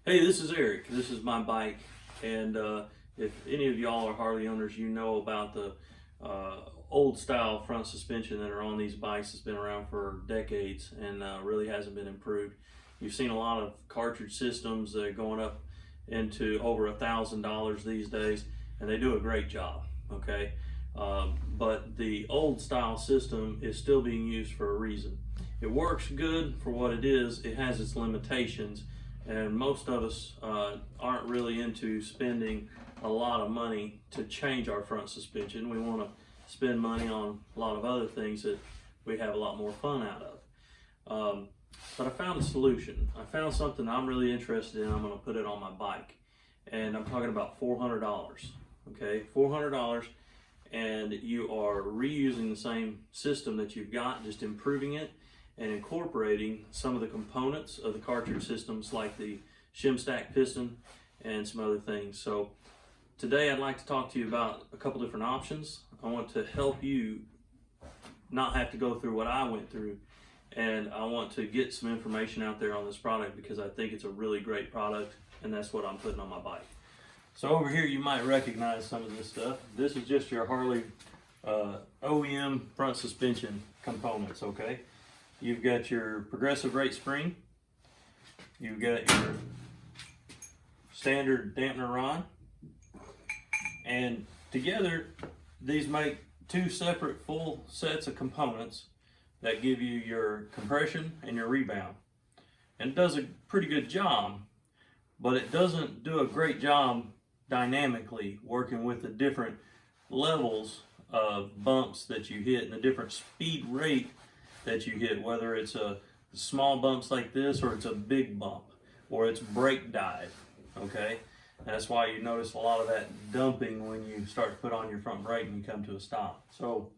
Hey, this is Eric. This is my bike, and if any of y'all are Harley owners, you know about the old style front suspension that are on these bikes. It's been around for decades and really hasn't been improved. You've seen a lot of cartridge systems that are going up into over $1,000 these days, and they do a great job. Okay, but the old style system is still being used for a reason. It works good for what it is. It has its limitations. And most of us aren't really into spending a lot of money to change our front suspension. We want to spend money on a lot of other things that we have a lot more fun out of. But I found a solution. I found something I'm really interested in. I'm going to put it on my bike. And I'm talking about $400. Okay, $400, and you are reusing the same system that you've got, just improving it and incorporating some of the components of the cartridge systems like the shim stack piston and some other things. So today I'd like to talk to you about a couple different options. I want to help you not have to go through what I went through, and I want to get some information out there on this product because I think it's a really great product, and that's what I'm putting on my bike. So over here you might recognize some of this stuff. This is just your Harley OEM front suspension components, okay? You've got your progressive rate spring, you've got your standard dampener rod, and together these make two separate full sets of components that give you your compression and your rebound. And it does a pretty good job, but it doesn't do a great job dynamically working with the different levels of bumps that you hit and the different speed rate that you hit, whether it's a small bumps like this or it's a big bump or it's brake dive. Okay, that's why you notice a lot of that dumping when you start to put on your front brake and you come to a stop. So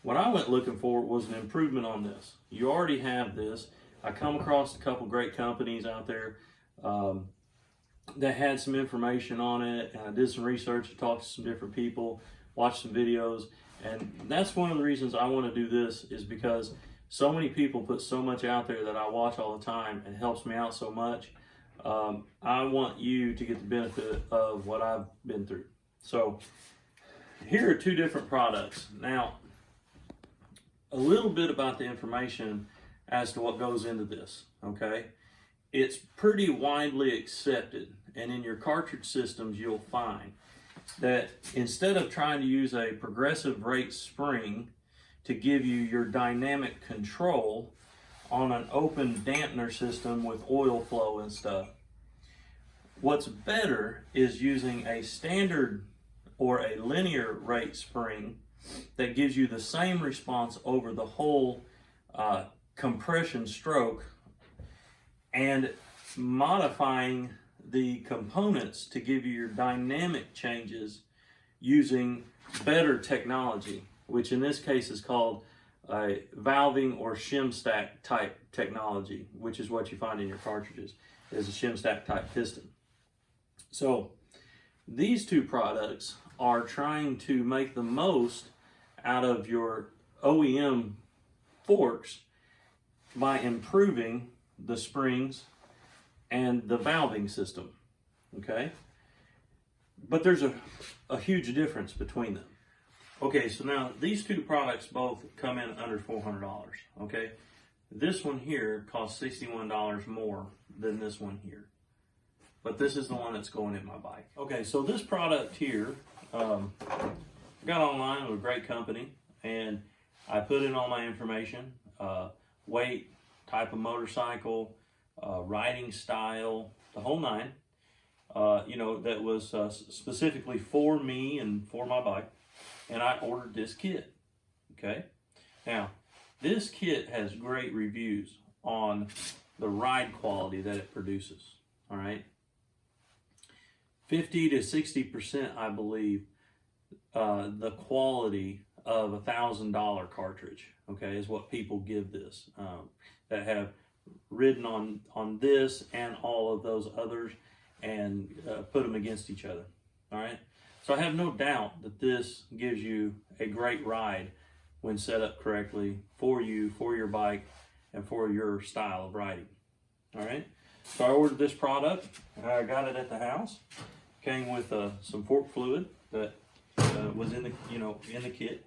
what I went looking for was an improvement on this. You already have this. I come across a couple great companies out there that had some information on it, and I did some research, talked to some different people, watched some videos, and that's one of the reasons I want to do this, is because so many people put so much out there that I watch all the time and helps me out so much. I want you to get the benefit of what I've been through. So here are two different products. Now, a little bit about the information as to what goes into this, okay? It's pretty widely accepted, and in your cartridge systems you'll find that instead of trying to use a progressive rate spring to give you your dynamic control on an open dampener system with oil flow and stuff, what's better is using a standard or a linear rate spring that gives you the same response over the whole compression stroke, and modifying the components to give you your dynamic changes using better technology, which in this case is called a valving or shim stack type technology, which is what you find in your cartridges, is a shim stack type piston. So these two products are trying to make the most out of your OEM forks by improving the springs and the valving system, okay? But there's a huge difference between them. Okay, so now these two products both come in under $400, okay? This one here costs $61 more than this one here. But this is the one that's going in my bike. Okay, so this product here, I got online with a great company, and I put in all my information, weight, type of motorcycle, riding style, the whole nine, that was specifically for me and for my bike. And I ordered this kit, okay? Now, this kit has great reviews on the ride quality that it produces, all right? 50 to 60%, I believe, the quality of $1,000 cartridge, okay, is what people give this, that have ridden on this and all of those others and put them against each other, all right? So I have no doubt that this gives you a great ride when set up correctly for you, for your bike, and for your style of riding, all right? So I ordered this product, and I got it at the house. Came with some fork fluid that was in the in the kit,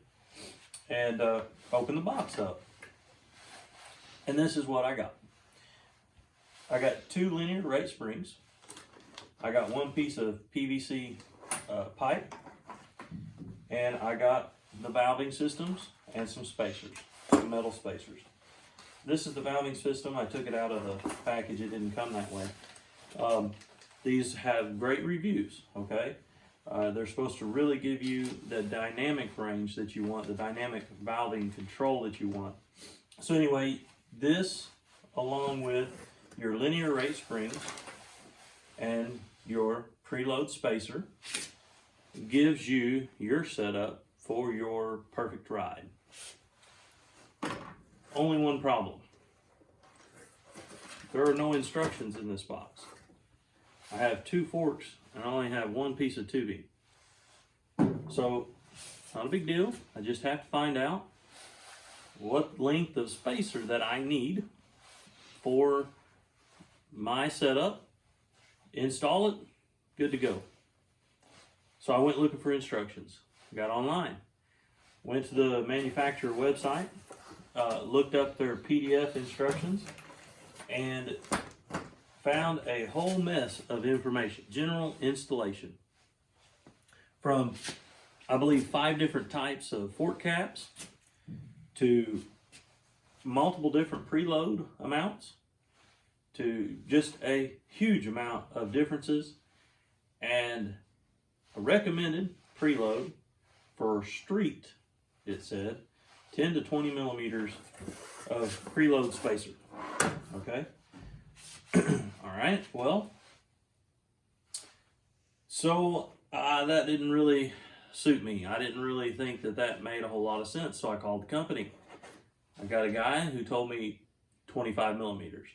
and opened the box up. And this is what I got. I got 2 linear rate springs. I got 1 piece of PVC pipe, and I got the valving systems and some spacers, some metal spacers. This is the valving system. I took it out of the package. It didn't come that way. These have great reviews, okay? They're supposed to really give you the dynamic range that you want, the dynamic valving control that you want. So anyway, this, along with your linear rate springs and your preload spacer, gives you your setup for your perfect ride. Only one problem. There are no instructions in this box. I have 2 forks and I only have 1 piece of tubing. So, not a big deal. I just have to find out what length of spacer that I need for my setup, install it, good to go. So I went looking for instructions, got online, went to the manufacturer website, looked up their PDF instructions, and found a whole mess of information. General installation. From, I believe, 5 different types of fork caps, to multiple different preload amounts, to just a huge amount of differences, and a recommended preload for street, it said, 10 to 20 millimeters of preload spacer. Okay? All right, well, so that didn't really suit me. I didn't really think that that made a whole lot of sense, so I called the company. I got a guy who told me 25 millimeters.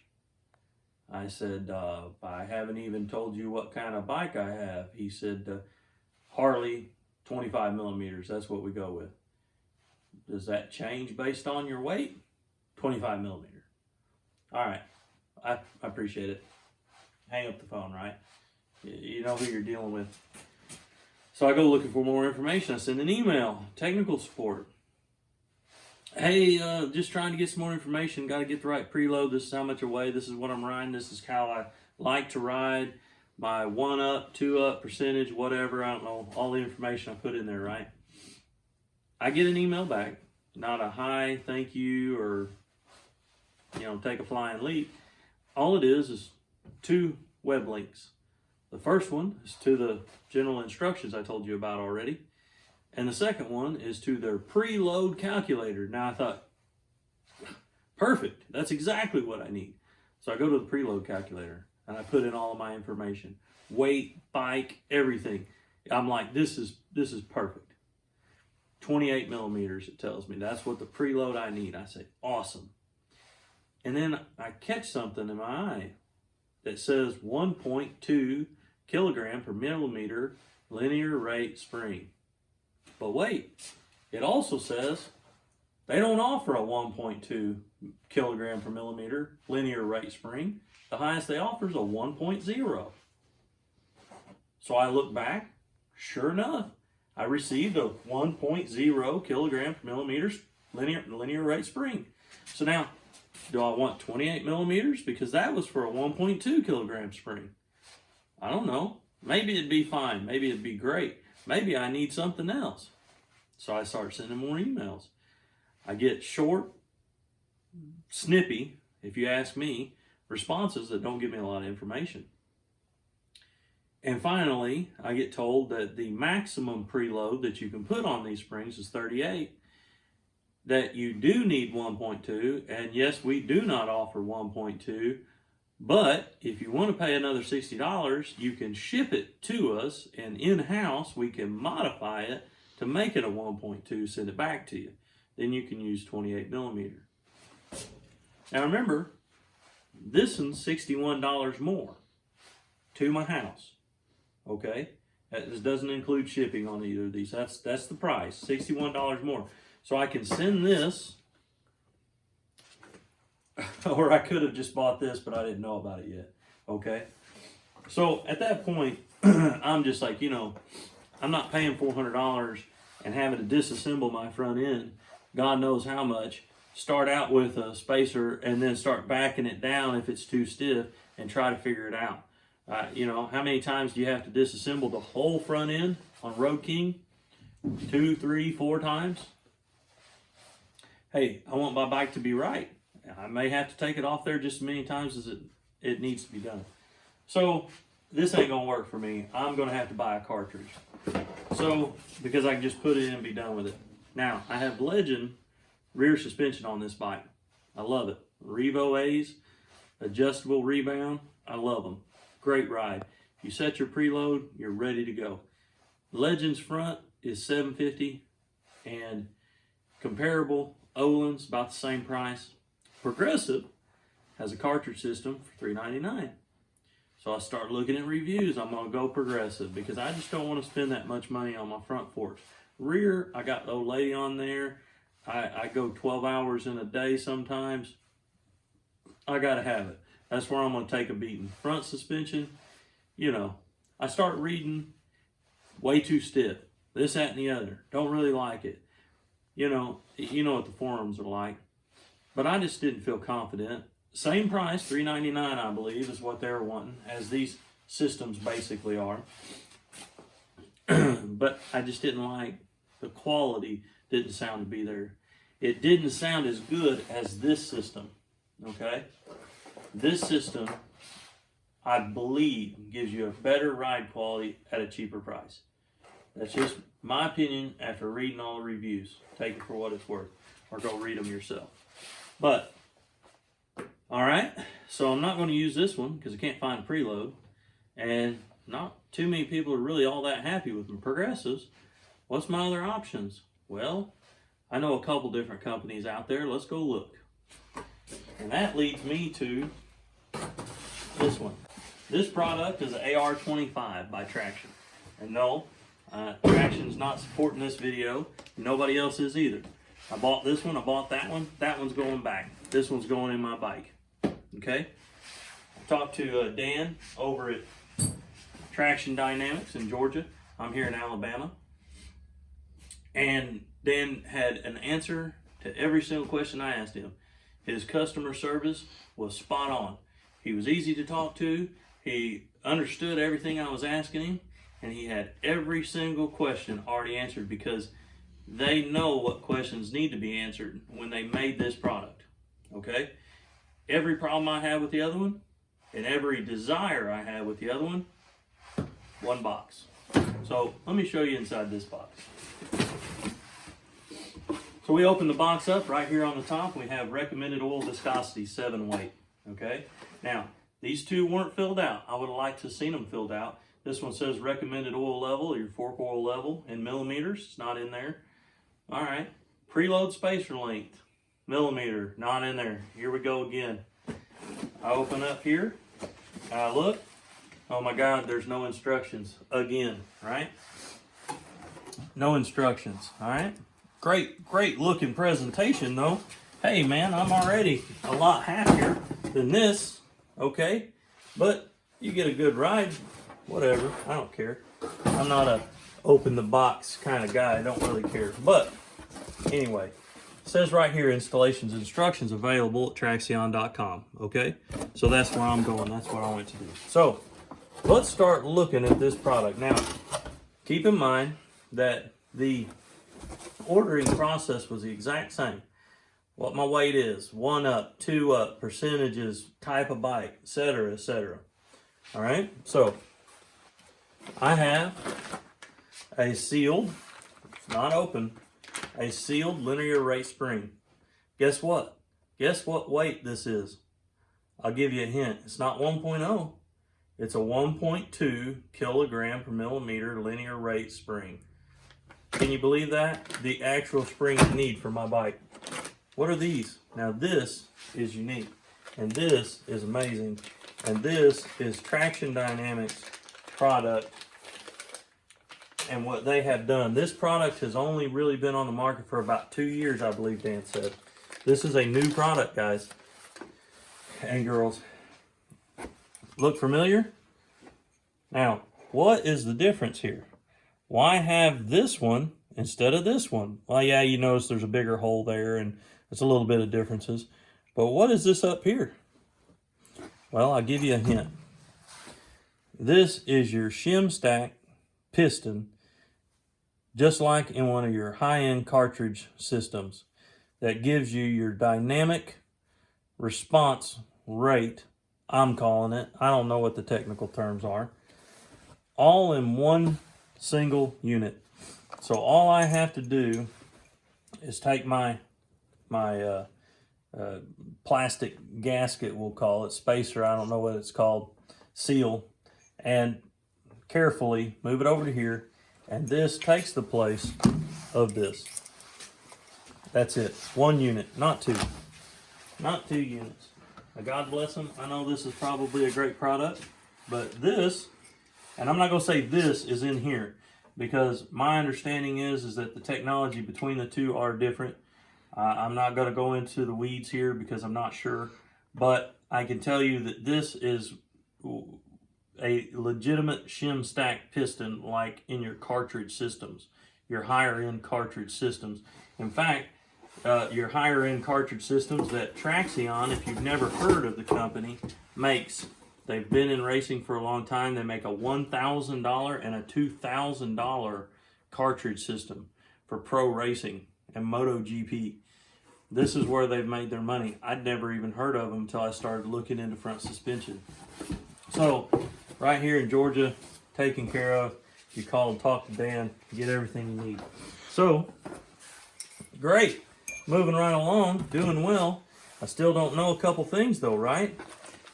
I said, I haven't even told you what kind of bike I have. He said, Harley, 25 millimeters, that's what we go with. Does that change based on your weight? 25 millimeter. All right, I appreciate it. Hang up the phone, right? You know who you're dealing with. So I go looking for more information. I send an email, technical support. Hey, just trying to get some more information. Got to get the right preload. This is how much I weigh. This is what I'm riding. This is how I like to ride. My 1 up, 2 up percentage, whatever. I don't know. All the information I put in there, right? I get an email back. Not a hi, thank you, or, take a flying leap. All it is 2 web links. The first one is to the general instructions I told you about already. And the second one is to their preload calculator. Now I thought, perfect, that's exactly what I need. So I go to the preload calculator and I put in all of my information. Weight, bike, everything. I'm like, this is perfect. 28 millimeters, it tells me. That's what the preload I need. I say, awesome. And then I catch something in my eye that says 1.2 kilogram per millimeter linear rate spring. But wait, it also says they don't offer a 1.2 kilogram per millimeter linear rate spring. The highest they offer is a 1.0. So I look back, sure enough, I received a 1.0 kilogram per millimeter linear rate spring. So now, do I want 28 millimeters? Because that was for a 1.2 kilogram spring. I don't know. Maybe it'd be fine. Maybe it'd be great. Maybe I need something else. So I start sending more emails. I get short, snippy, if you ask me, responses that don't give me a lot of information. And finally, I get told that the maximum preload that you can put on these springs is 38, that you do need 1.2, and yes, we do not offer 1.2, but if you want to pay another $60, you can ship it to us, and in-house we can modify it to make it a 1.2, send it back to you. Then you can use 28 millimeter. Now remember, this one's $61 more to my house. Okay, this doesn't include shipping on either of these. That's the price, $61 more. So I can send this, or I could have just bought this, but I didn't know about it yet. okay? So at that point, I'm just like, you know, I'm not paying $400 and having to disassemble my front end, God knows how much, start out with a spacer and then start backing it down if it's too stiff and try to figure it out. You know, how many times do you have to disassemble the whole front end on Road King? 2, 3, 4 times? Hey, I want my bike to be right. I may have to take it off there just as many times as it needs to be done. So this ain't gonna work for me. I'm gonna have to buy a cartridge. So, because I can just put it in and be done with it. Now, I have Legend rear suspension on this bike. I love it. Revo A's, adjustable rebound. I love them. Great ride. You set your preload, you're ready to go. Legend's front is $750 and comparable Olin's about the same price. Progressive has a cartridge system for $399. So I start looking at reviews. I'm gonna go Progressive because I just don't want to spend that much money on my front forks. Rear, I got the old lady on there. I go 12 hours in a day sometimes. I gotta have it. That's where I'm gonna take a beating. Front suspension, you know, I start reading way too stiff. This, that, and the other. Don't really like it. You know what the forums are like. But I just didn't feel confident. Same price, $399, I believe, is what they're wanting, as these systems basically are. But I just didn't like the quality. Didn't sound to be there. It didn't sound as good as this system. Okay, this system, I believe, gives you a better ride quality at a cheaper price. That's just my opinion after reading all the reviews. Take it for what it's worth, or go read them yourself. But, all right, so I'm not going to use this one because I can't find a preload, and not too many people are really all that happy with them. Progressives. What's my other options? Well, I know a couple different companies out there. Let's go look. And that leads me to this one. This product is an AR-25 by Traxxion. And no, Traxxion's not supporting this video. Nobody else is either. I bought this one, I bought that one. That one's going back. This one's going in my bike. Okay? I talked to Dan over at Traxxion Dynamics in Georgia. I'm here in Alabama. And Dan had an answer to every single question I asked him. His customer service was spot on. He was easy to talk to. He understood everything I was asking him. And he had every single question already answered because they know what questions need to be answered when they made this product. Okay? Every problem I had with the other one and every desire I had with the other one box. So let me show you inside this box. So we open the box up. Right here on the top we have recommended oil viscosity 7 weight. Okay? Now, these two weren't filled out. I would have liked to have seen them filled out. This one says recommended oil level, your fork oil level in millimeters. It's not in there. All right. Preload spacer length, millimeter, not in there. Here we go again. I open up here. I look. Oh my God, there's no instructions again, right? No instructions, all right? Great looking presentation though. Hey man, I'm already a lot happier than this, okay? But you get a good ride, whatever, I don't care. I'm not a open the box kind of guy, I don't really care. But anyway, it says right here, installations instructions available at Traxxion.com, okay? So that's where I'm going, that's what I went to do. So let's start looking at this product. Now, keep in mind that the ordering process was the exact same. What my weight is, 1 up, 2 up, percentages, type of bike, etc., etc. All right, so I have a sealed, it's not open, a sealed linear rate spring. Guess what? Guess what weight this is? I'll give you a hint. It's not 1.0. It's a 1.2 kilogram per millimeter linear rate spring. Can you believe that? The actual spring I need for my bike. What are these? Now this is unique. And this is amazing. And this is Traxxion Dynamics product and what they have done. This product has only really been on the market for about 2 years, I believe Dan said. This is a new product, guys and girls. Look familiar? Now, what is the difference here? Why have this one instead of this one? Well, yeah, you notice there's a bigger hole there and it's a little bit of differences. But what is this up here? Well, I'll give you a hint. This is your shim stack piston, just like in one of your high-end cartridge systems, that gives you your dynamic response rate, I'm calling it. I don't know what the technical terms are. All in one single unit. So all I have to do is take my plastic gasket, we'll call it, spacer, I don't know what it's called, seal, and carefully move it over to here, and this takes the place of this. That's it. One unit, not two. Not 2 units. Now, God bless them. I know this is probably a great product, but this, and I'm not going to say this is in here, because my understanding is that the technology between the two are different. I'm not going to go into the weeds here because I'm not sure, but I can tell you that this is a legitimate shim stack piston, like in your cartridge systems, your higher end cartridge systems. In fact, your higher end cartridge systems that Traxxion, if you've never heard of the company, makes. They've been in racing for a long time. They make a $1,000 and a $2,000 cartridge system for pro racing and MotoGP. This is where they've made their money. I'd never even heard of them until I started looking into front suspension. So, right here in Georgia, taken care of. You call and talk to Dan, get everything you need. So, great. Moving right along, doing well. I still don't know a couple things though, right?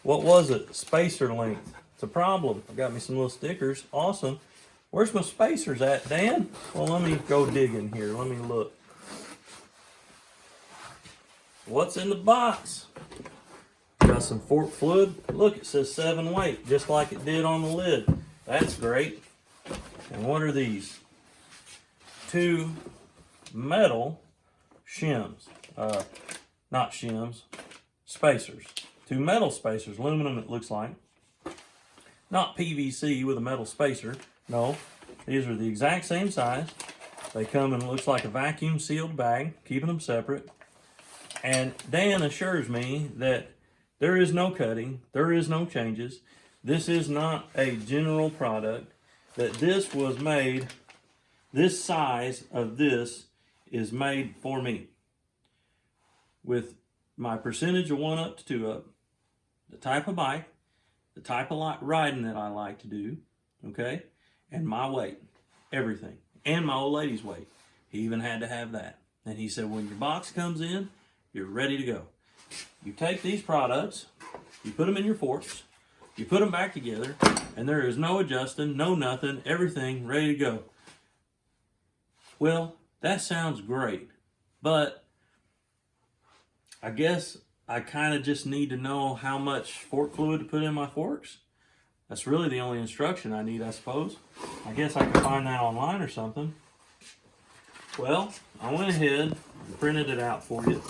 What was it? Spacer length. It's a problem. I got me some little stickers. Awesome. Where's my spacers at, Dan? Well, let me go digging here. Let me look. What's in the box? Got some fork fluid. Look, it says 7 weight, just like it did on the lid. That's great. And what are these? 2 metal shims. Not shims, spacers. 2 metal spacers, aluminum it looks like. Not PVC with a metal spacer. No, these are the exact same size. They come in, looks like a vacuum sealed bag, keeping them separate. And Dan assures me that there is no cutting, there is no changes. This is not a general product, that this was made, this size of this is made for me. With my percentage of 1 up to 2 up, the type of bike, the type of riding that I like to do, okay, and my weight, everything, and my old lady's weight. He even had to have that. And he said, when your box comes in, you're ready to go. You take these products, you put them in your forks, you put them back together, and there is no adjusting, no nothing, everything ready to go. Well, that sounds great, but I guess I kind of just need to know how much fork fluid to put in my forks. That's really the only instruction I need, I suppose. I guess I can find that online or something. Well, I went ahead and printed it out for you.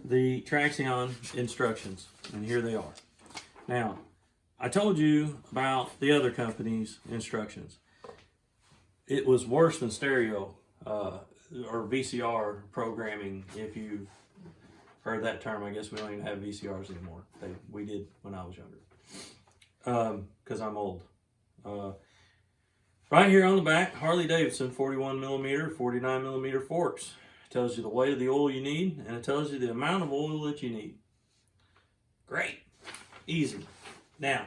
The Traxxion instructions, and here they are. Now, I told you about the other company's instructions. It was worse than stereo or VCR programming, if you heard that term. I guess we don't even have VCRs anymore. We did when I was younger, because I'm old. Right here on the back, Harley Davidson 41 millimeter, 49 millimeter forks. It tells you the weight of the oil you need, and it tells you the amount of oil that you need. Great. Easy. Now,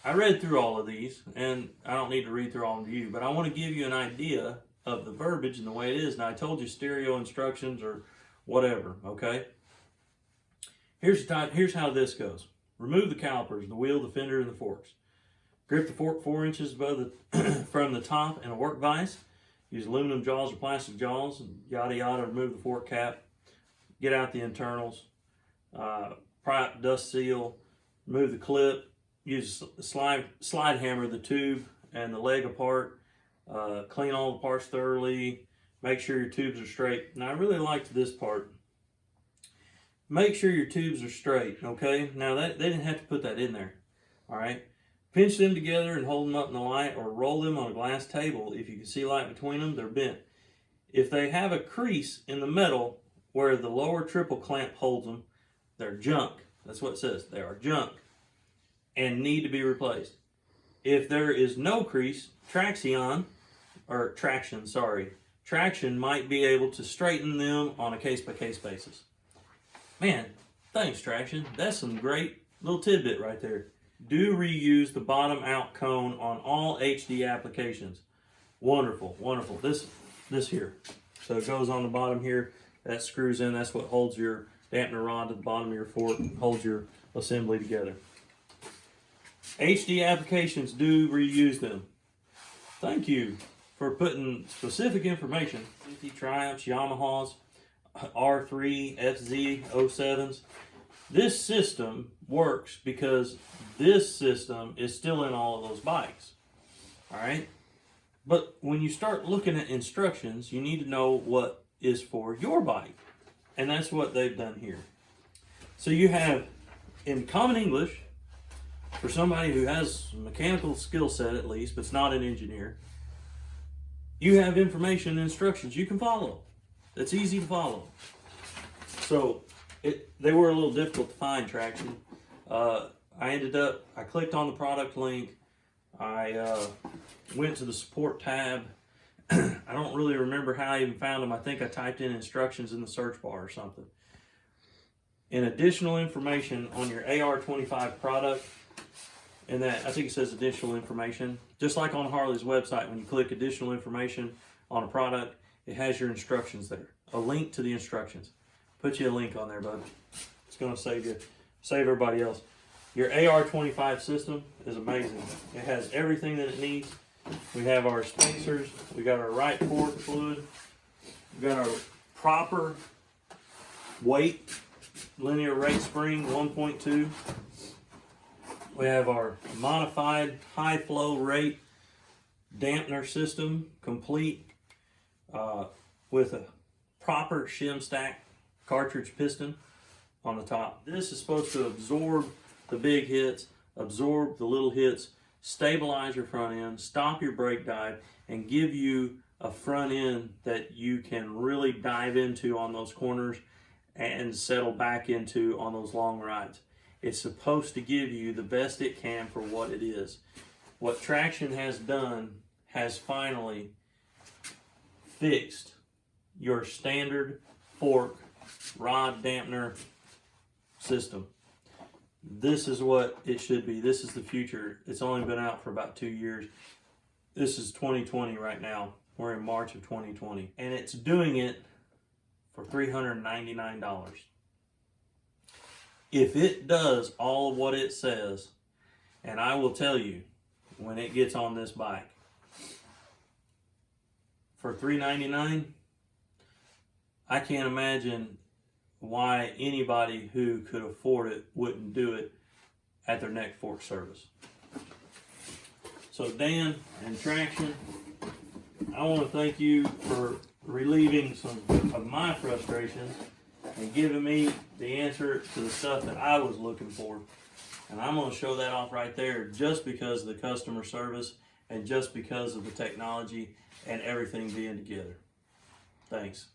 I read through all of these, and I don't need to read through all of you, but I want to give you an idea of the verbiage and the way it is. Now, I told you stereo instructions or whatever, okay? Here's how this goes. Remove the calipers, the wheel, the fender, and the forks. Grip the fork 4 inches above from the top in a work vise. Use aluminum jaws or plastic jaws, and yada yada. Remove the fork cap. Get out the internals. Pry up dust seal. Remove the clip. Use a slide hammer the tube and the leg apart. Clean all the parts thoroughly. Make sure your tubes are straight. Now I really liked this part. Make sure your tubes are straight, okay? Now they didn't have to put that in there. All right, pinch them together and hold them up in the light, or roll them on a glass table. If you can see light between them, they're bent. If they have a crease in the metal where the lower triple clamp holds them, they're junk. That's what it says. They are junk and need to be replaced. If there is no crease, Traxxion might be able to straighten them on a case-by-case basis. Man, thanks Traxxion. That's some great little tidbit right there. Do reuse the bottom out cone on all HD applications. Wonderful, wonderful. This here. So it goes on the bottom here. That screws in. That's what holds your dampener rod to the bottom of your fork, holds your assembly together. HD applications, do reuse them. Thank you for putting specific information. Triumphs, Yamahas, R3, FZ07s. This system works because this system is still in all of those bikes. All right? But when you start looking at instructions, you need to know what is for your bike. And that's what they've done here. So you have, in common English, for somebody who has a mechanical skill set at least, but it's not an engineer, you have information and instructions you can follow. That's easy to follow. So they were a little difficult to find, Traxxion. I clicked on the product link. I went to the support tab. I don't really remember how I even found them. I think I typed in instructions in the search bar or something. And additional information on your AR-25 product, and that, I think it says additional information. Just like on Harley's website, when you click additional information on a product, it has your instructions there. A link to the instructions. Put you a link on there, bud. It's going to save everybody else. Your AR-25 system is amazing. It has everything that it needs. We have our spacers. We got our right fork fluid. We got our proper weight linear rate spring 1.2. We have our modified high flow rate dampener system complete with a proper shim stack cartridge piston on the top. This is supposed to absorb the big hits, absorb the little hits, stabilize your front end, stop your brake dive, and give you a front end that you can really dive into on those corners and settle back into on those long rides. It's supposed to give you the best it can for what it is. What Traxxion has done has finally fixed your standard fork rod dampener system. This is what it should be. This is the future. It's only been out for about 2 years. This is 2020 right now. We're in March of 2020. And it's doing it for $399. If it does all of what it says, and I will tell you when it gets on this bike, for $399, I can't imagine why anybody who could afford it wouldn't do it at their neck fork service. So Dan and Traxxion, I want to thank you for relieving some of my frustrations and giving me the answer to the stuff that I was looking for. And I'm going to show that off right there just because of the customer service and just because of the technology and everything being together. Thanks.